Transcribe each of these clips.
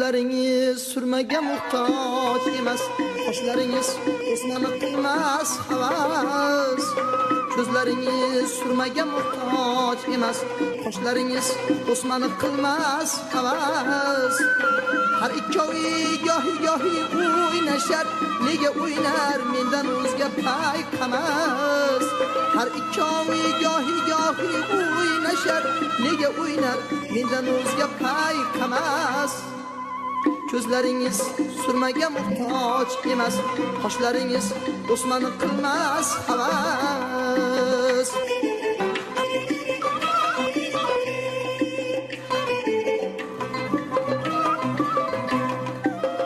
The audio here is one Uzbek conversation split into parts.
Ko'zlaringiz surmaga muhtoj emas, qoshlaringiz o'smani qilmas havas. Ko'zlaringiz surmaga muhtoj emas, qoshlaringiz o'smani qilmas havas. Har ikkovi gohi o'ynashar, nega o'ynar mendan o'zga payqamas. Har ikkovi gohi o'ynashar, nega o'ynar mendan o'zga payqamas. Ko'zlaringiz surmaga muhtoj emas, qoshlaringiz o'smani qilmas havas.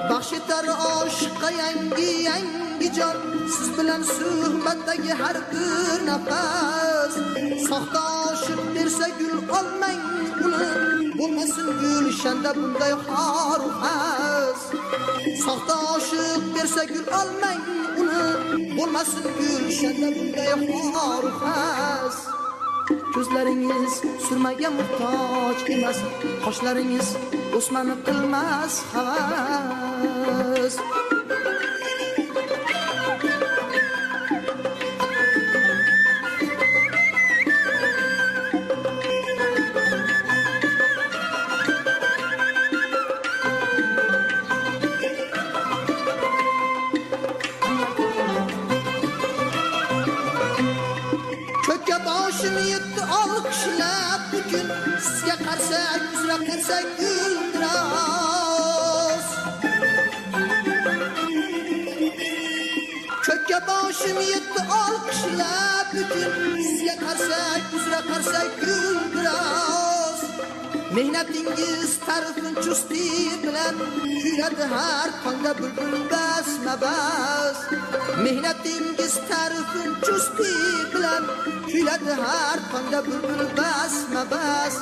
Baxshitar oshiqqa yangi jon, siz bilan suhbatdagi har bir nafas. Soxta oshiq bersa gul olmang uni, bo'lmasin gulshanda bunday xor u xas. Soxta oshiq bersa gul olmang uni, bo'lmasin gulshanda bunday xor u xas. Ko'zlaringiz surmaga muhtoj emas, qoshlaringiz o'smani qilmas havas. Ko'kka boshim yetdi olqishlab bugun, sizga qarsak yuzra qarsak guldiroz. Ko'kka boshim yetdi olqishlab bugun, sizga qarsak yuzra qarsak guldiroz. Mehnatingiz tarifin chusti bilan kuyladi har tongda bulbul basma bas. Mehnatingiz tarifin chusti bilan kuyladi har tongda bulbul basma bas.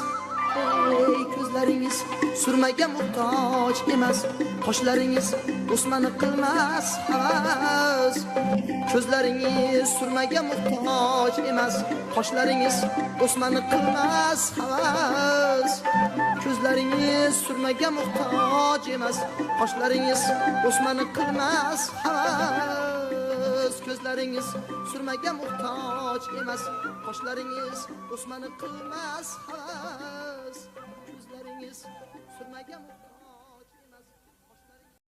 Ey ko'zlaringiz surmaga muhtoj emas, qoshlaringiz o'smani qilmas havas. Ko'zlaringiz surmaga muhtoj emas, qoshlaringiz o'smani qilmas havas. Ko'zlaringiz surmaga muhtoj emas, qoshlaringiz o'smani qilmas havas. Ko'zlaringiz surmaga muhtoj emas, qoshlaringiz o'smani qilmas havas. Ko'zlaringiz surmaga muhtoj